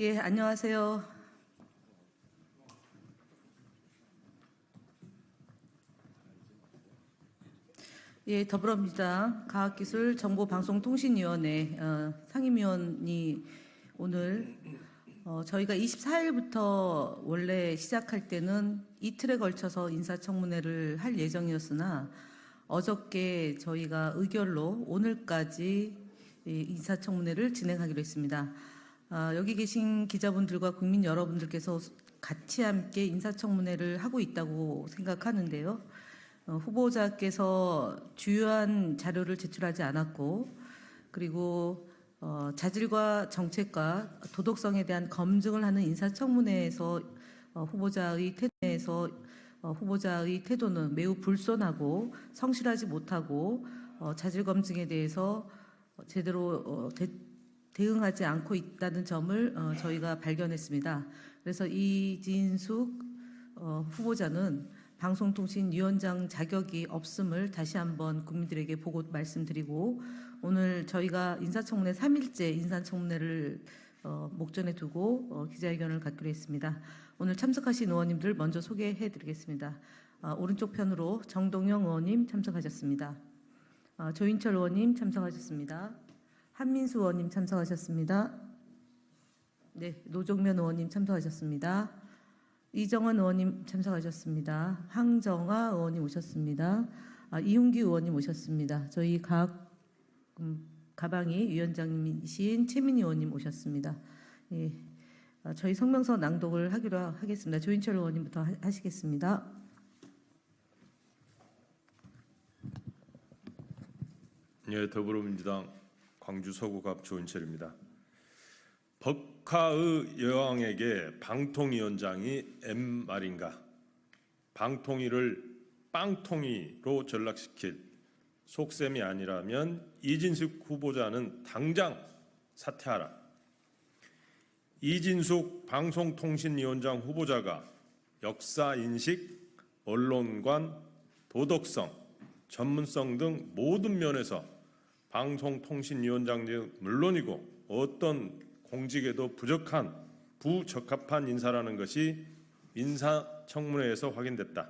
예, 안녕하세요. 예, 더불어민주당 과학기술정보방송통신위원회 상임위원이 오늘 저희가 24일부터 원래 시작할 때는 이틀에 걸쳐서 인사청문회를 할 예정이었으나 어저께 저희가 의결로 오늘까지 인사청문회를 진행하기로 했습니다. 여기 계신 기자분들과 국민 여러분들께서 같이 함께 인사청문회를 하고 있다고 생각하는데요. 후보자께서 주요한 자료를 제출하지 않았고, 그리고 자질과 정책과 도덕성에 대한 검증을 하는 인사청문회에서 후보자의 태도는 매우 불손하고 성실하지 못하고 자질 검증에 대해서 제대로 대응하지 않고 있다는 점을 저희가 발견했습니다. 그래서 이진숙 후보자는 방송통신위원장 자격이 없음을 다시 한번 국민들에게 보고 말씀드리고, 오늘 저희가 인사청문회 3일째 인사청문회를 목전에 두고 기자회견을 갖기로 했습니다. 오늘 참석하신 의원님들 먼저 소개해 드리겠습니다. 오른쪽 편으로 정동영 의원님 참석하셨습니다. 조인철 의원님 참석하셨습니다. 한민수 의원님 참석하셨습니다. 네, 노종면 의원님 참석하셨습니다. 이정원 의원님 참석하셨습니다. 황정아 의원님 오셨습니다. 이훈기 의원님 오셨습니다. 저희 가방위 위원장님이신 최민희 의원님 오셨습니다. 예, 저희 성명서 낭독을 하기로 하겠습니다. 조인철 의원님부터 하시겠습니다. 예, 더불어민주당 광주 서구갑 조인철입니다. 법카의 여왕에게 방통위원장이 말인가? 방통위를 빵통위로 전락시킬 속셈이 아니라면 이진숙 후보자는 당장 사퇴하라. 이진숙 방송통신위원장 후보자가 역사인식, 언론관, 도덕성, 전문성 등 모든 면에서 방송통신위원장 물론이고 어떤 공직에도 부적합한 인사라는 것이 인사청문회에서 확인됐다.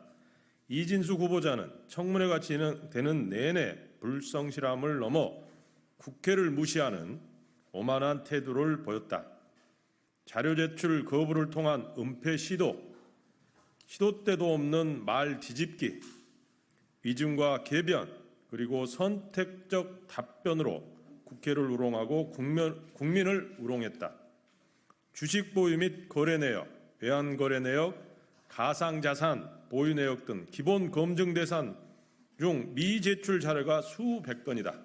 이진숙 후보자는 청문회가 진행되는 내내 불성실함을 넘어 국회를 무시하는 오만한 태도를 보였다. 자료 제출 거부를 통한 은폐 시도 때도 없는 말 뒤집기, 위증과 궤변, 그리고 선택적 답변으로 국회를 우롱하고 국민을 우롱했다. 주식 보유 및 거래 내역, 외환 거래 내역, 가상자산 보유 내역 등 기본 검증 대상 중 미제출 자료가 수백 건이다.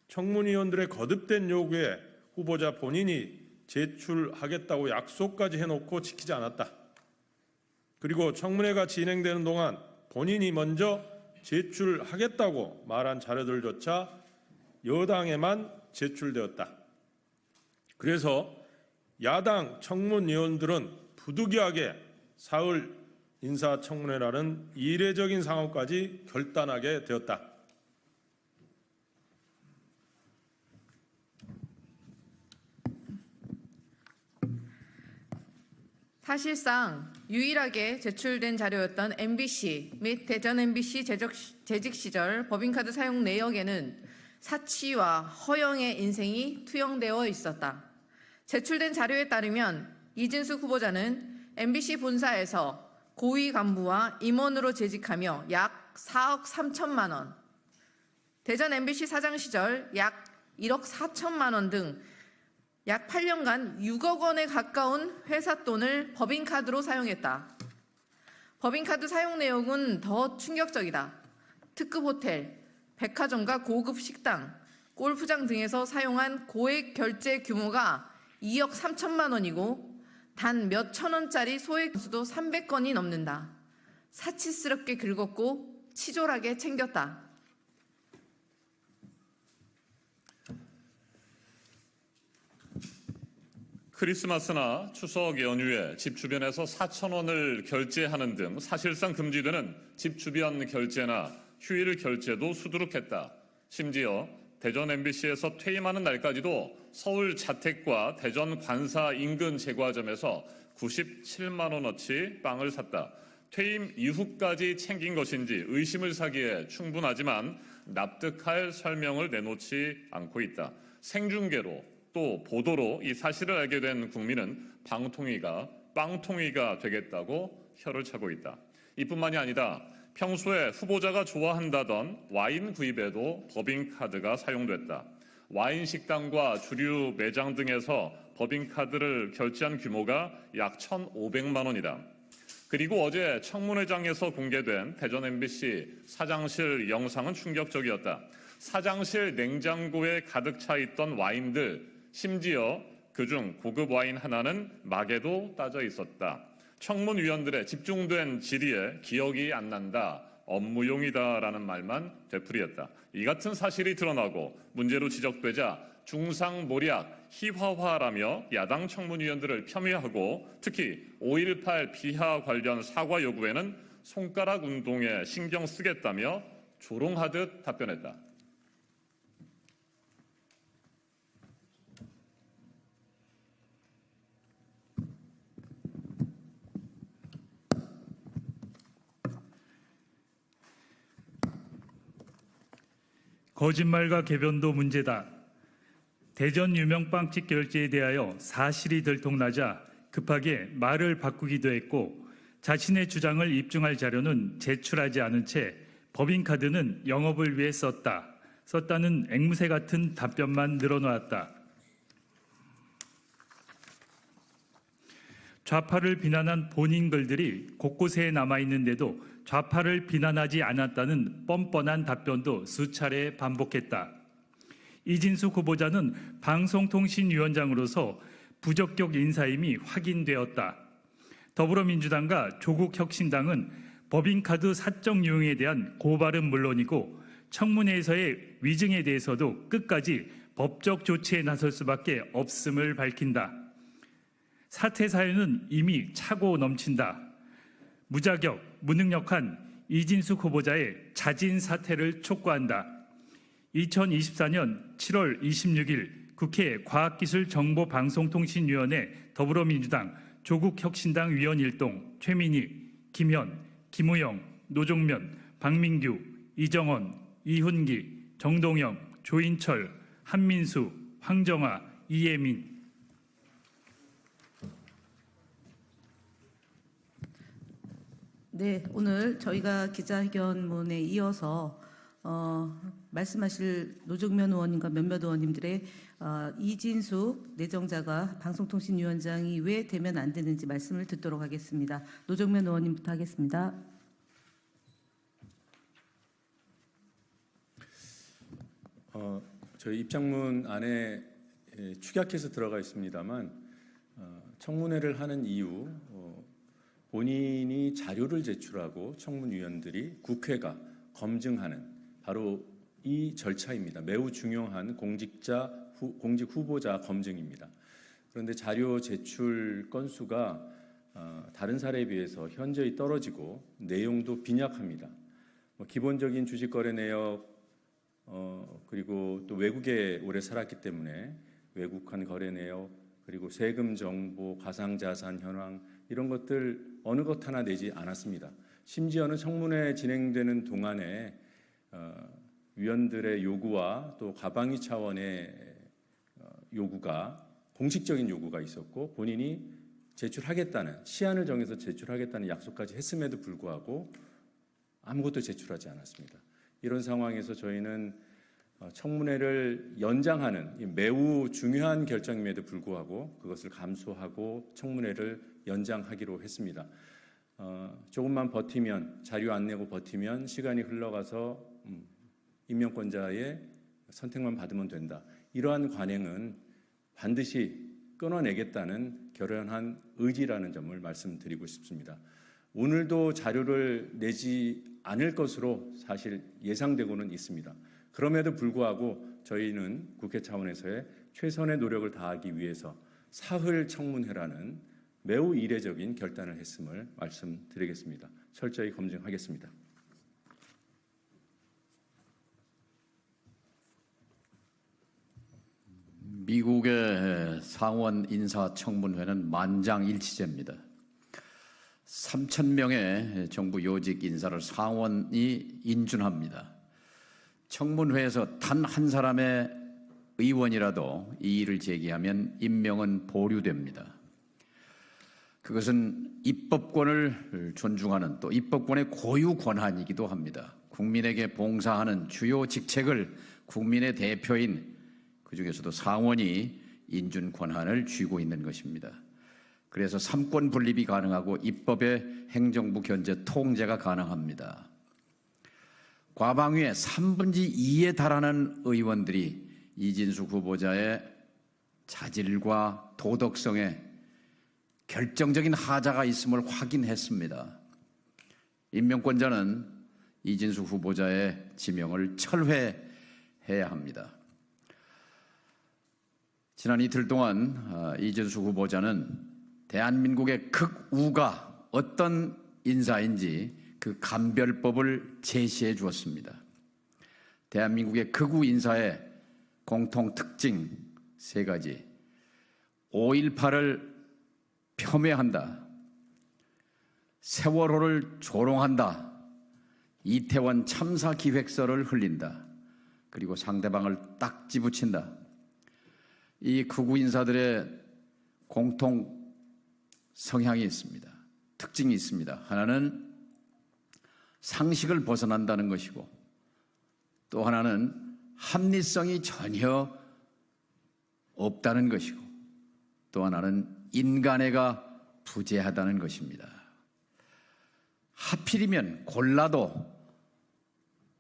청문위원들의 거듭된 요구에 후보자 본인이 제출하겠다고 약속까지 해놓고 지키지 않았다. 그리고 청문회가 진행되는 동안 본인이 먼저 제출하겠다고 말한 자료들조차 여당에만 제출되었다. 그래서 야당 청문위원들은 부득이하게 사흘 인사청문회라는 이례적인 상황까지 결단하게 되었다. 사실상 유일하게 제출된 자료였던 MBC 및 대전 MBC 재직 시절 법인카드 사용 내역에는 사치와 허영의 인생이 투영되어 있었다. 제출된 자료에 따르면 이진숙 후보자는 MBC 본사에서 고위 간부와 임원으로 재직하며 약 4억 3천만 원, 대전 MBC 사장 시절 약 1억 4천만 원 등 약 8년간 6억 원에 가까운 회사 돈을 법인카드로 사용했다. 법인카드 사용 내역은 더 충격적이다. 특급 호텔, 백화점과 고급 식당, 골프장 등에서 사용한 고액 결제 규모가 2억 3천만 원이고 단 몇천 원짜리 소액 수도 300건이 넘는다. 사치스럽게 긁었고 치졸하게 챙겼다. 크리스마스나 추석 연휴에 집 주변에서 4천 원을 결제하는 등 사실상 금지되는 집 주변 결제나 휴일 결제도 수두룩했다. 심지어 대전 MBC에서 퇴임하는 날까지도 서울 자택과 대전 관사 인근 제과점에서 97만 원어치 빵을 샀다. 퇴임 이후까지 챙긴 것인지 의심을 사기에 충분하지만 납득할 설명을 내놓지 않고 있다. 생중계로 또 보도로 이 사실을 알게 된 국민은 방통위가 빵통위가 되겠다고 혀를 차고 있다. 이뿐만이 아니다. 평소에 후보자가 좋아한다던 와인 구입에도 법인카드가 사용됐다. 와인 식당과 주류 매장 등에서 법인카드를 결제한 규모가 약 1,500만 원이다. 그리고 어제 청문회장에서 공개된 대전 MBC 사장실 영상은 충격적이었다. 사장실 냉장고에 가득 차 있던 와인들, 심지어 그중 고급 와인 하나는 막에도 따져 있었다. 청문위원들의 집중된 질의에 기억이 안 난다, 업무용이다라는 말만 되풀이했다. 이 같은 사실이 드러나고 문제로 지적되자 중상모략, 희화화라며 야당 청문위원들을 폄훼하고 특히 5.18 비하 관련 사과 요구에는 손가락 운동에 신경 쓰겠다며 조롱하듯 답변했다. 거짓말과 궤변도 문제다. 대전 유명 빵집 결제에 대하여 사실이 들통나자 급하게 말을 바꾸기도 했고 자신의 주장을 입증할 자료는 제출하지 않은 채 법인카드는 영업을 위해 썼다는 앵무새 같은 답변만 늘어놓았다. 좌파를 비난한 본인 글들이 곳곳에 남아있는데도 좌파를 비난하지 않았다는 뻔뻔한 답변도 수차례 반복했다. 이진숙 후보자는 방송통신위원장으로서 부적격 인사임이 확인되었다. 더불어민주당과 조국혁신당은 법인카드 사적 유용에 대한 고발은 물론이고 청문회에서의 위증에 대해서도 끝까지 법적 조치에 나설 수밖에 없음을 밝힌다. 사퇴 사유는 이미 차고 넘친다. 무자격, 무능력한 이진숙 후보자의 자진 사퇴를 촉구한다. 2024년 7월 26일 국회 과학기술정보방송통신위원회 더불어민주당 조국혁신당 위원 일동 최민희, 김현, 김우영, 노종면, 박민규, 이정원, 이훈기, 정동영, 조인철, 한민수, 황정아, 이예민. 네, 오늘 저희가 기자회견문에 이어서 말씀하실 노정면 의원님과 몇몇 의원님들의 이진숙 내정자가 방송통신위원장이 왜 되면 안 되는지 말씀을 듣도록 하겠습니다. 노정면 의원님부터 하겠습니다. 저희 입장문 안에 축약해서 들어가 있습니다만 청문회를 하는 이유, 본인이 자료를 제출하고 청문위원들이 국회가 검증하는 바로 이 절차입니다. 매우 중요한 공직 후보자 검증입니다. 그런데 자료 제출 건수가 다른 사례에 비해서 현저히 떨어지고 내용도 빈약합니다. 기본적인 주식거래 내역 그리고 또 외국에 오래 살았기 때문에 외국환 거래 내역 그리고 세금 정보, 가상자산 현황 이런 것들 어느 것 하나 내지 않았습니다. 심지어는 청문회 진행되는 동안에 위원들의 요구와 또 가방위 차원의 요구가 공식적인 요구가 있었고 본인이 제출하겠다는 시한을 정해서 제출하겠다는 약속까지 했음에도 불구하고 아무것도 제출하지 않았습니다. 이런 상황에서 저희는 청문회를 연장하는 매우 중요한 결정임에도 불구하고 그것을 감수하고 청문회를 연장하기로 했습니다. 조금만 버티면 자료 안 내고 버티면 시간이 흘러가서 임명권자의 선택만 받으면 된다. 이러한 관행은 반드시 끊어내겠다는 결연한 의지라는 점을 말씀드리고 싶습니다. 오늘도 자료를 내지 않을 것으로 사실 예상되고는 있습니다. 그럼에도 불구하고 저희는 국회 차원에서의 최선의 노력을 다하기 위해서 사흘 청문회라는 매우 이례적인 결단을 했음을 말씀드리겠습니다. 철저히 검증하겠습니다. 미국의 상원 인사청문회는 만장일치제입니다. 3,000명의 정부 요직 인사를 상원이 인준합니다. 청문회에서 단 한 사람의 의원이라도 이의를 제기하면 임명은 보류됩니다. 그것은 입법권을 존중하는 또 입법권의 고유 권한이기도 합니다. 국민에게 봉사하는 주요 직책을 국민의 대표인 그중에서도 상원이 인준 권한을 쥐고 있는 것입니다. 그래서 삼권 분립이 가능하고 입법의 행정부 견제 통제가 가능합니다. 과방위의 3분의 2에 달하는 의원들이 이진숙 후보자의 자질과 도덕성에 결정적인 하자가 있음을 확인했습니다. 임명권자는 이진숙 후보자의 지명을 철회해야 합니다. 지난 이틀 동안 이진숙 후보자는 대한민국의 극우가 어떤 인사인지 그 감별법을 제시해 주었습니다. 대한민국의 극우 인사의 공통 특징 3가지. 5.18을 폄훼한다. 세월호를 조롱한다. 이태원 참사 기획서를 흘린다. 그리고 상대방을 딱지 붙인다. 이 극우 인사들의 공통 성향이 있습니다. 특징이 있습니다. 하나는 상식을 벗어난다는 것이고 또 하나는 합리성이 전혀 없다는 것이고 또 하나는 인간애가 부재하다는 것입니다. 하필이면 골라도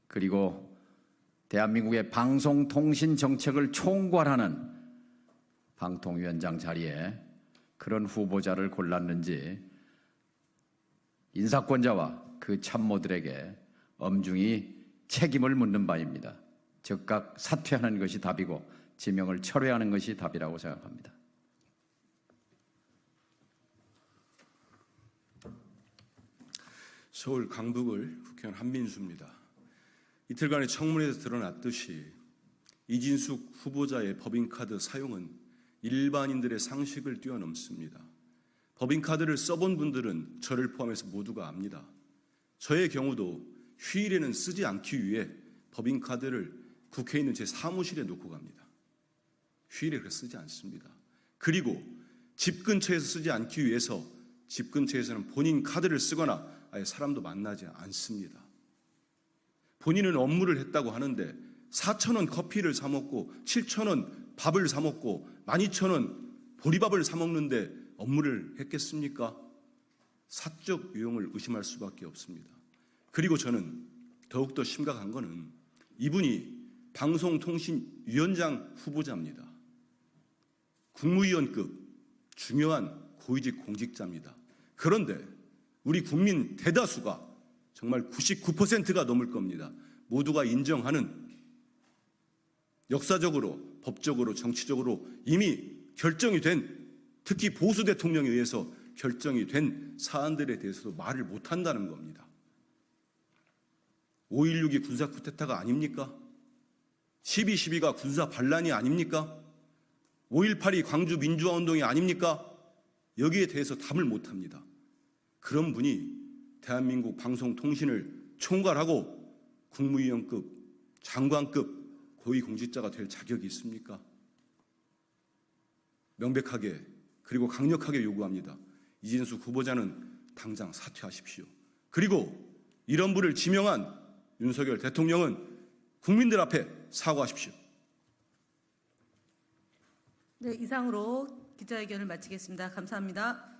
그리고 대한민국의 방송통신 정책을 총괄하는 방통위원장 자리에 그런 후보자를 골랐는지 인사권자와 그 참모들에게 엄중히 책임을 묻는 바입니다. 즉각 사퇴하는 것이 답이고 지명을 철회하는 것이 답이라고 생각합니다. 서울 강북을 국회의원 한민수입니다. 이틀간의 청문회에서 드러났듯이 이진숙 후보자의 법인카드 사용은 일반인들의 상식을 뛰어넘습니다. 법인카드를 써본 분들은 저를 포함해서 모두가 압니다. 저의 경우도 휴일에는 쓰지 않기 위해 법인카드를 국회에 있는 제 사무실에 놓고 갑니다. 휴일에 그렇게 쓰지 않습니다. 그리고 집 근처에서 쓰지 않기 위해서 집 근처에서는 본인 카드를 쓰거나 아예 사람도 만나지 않습니다. 본인은 업무를 했다고 하는데 4,000원 커피를 사 먹고 7,000원 밥을 사 먹고 12,000원 보리밥을 사 먹는데 업무를 했겠습니까? 사적 유용을 의심할 수밖에 없습니다. 그리고 저는 더욱더 심각한 것은 이분이 방송통신위원장 후보자입니다. 국무위원급 중요한 고위직 공직자입니다. 그런데 우리 국민 대다수가 정말 99%가 넘을 겁니다. 모두가 인정하는 역사적으로, 법적으로, 정치적으로 이미 결정이 된, 특히 보수 대통령에 의해서 결정이 된 사안들에 대해서도 말을 못한다는 겁니다. 5.16이 군사 쿠데타가 아닙니까? 12.12가 군사 반란이 아닙니까? 5.18이 광주 민주화운동이 아닙니까? 여기에 대해서 답을 못합니다. 그런 분이 대한민국 방송통신을 총괄하고 국무위원급, 장관급 고위공직자가 될 자격이 있습니까? 명백하게 그리고 강력하게 요구합니다. 이진숙 후보자는 당장 사퇴하십시오. 그리고 이런 분을 지명한 윤석열 대통령은 국민들 앞에 사과하십시오. 네, 이상으로 기자회견을 마치겠습니다. 감사합니다.